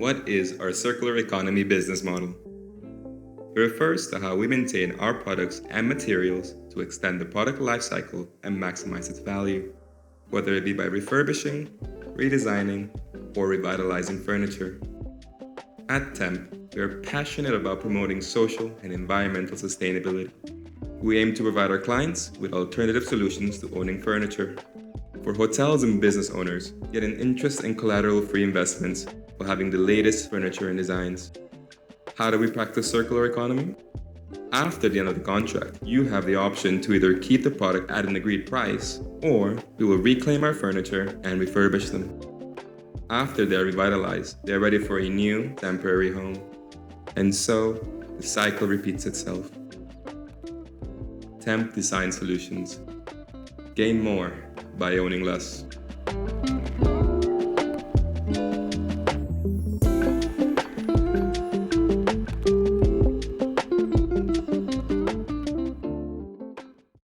What is our circular economy business model? It refers to how we maintain our products and materials to extend the product lifecycle and maximize its value, whether it be by refurbishing, redesigning, or revitalizing furniture. At TeMP, we are passionate about promoting social and environmental sustainability. We aim to provide our clients with alternative solutions to owning furniture. For hotels and business owners, get an interest in collateral-free investments while having the latest furniture and designs. How do we practice circular economy? After the end of the contract, you have the option to either keep the product at an agreed price, or we will reclaim our furniture and refurbish them. After they are revitalized, they are ready for a new, temporary home. And so, the cycle repeats itself. TeMP Design Solutions. Gain more by owning less.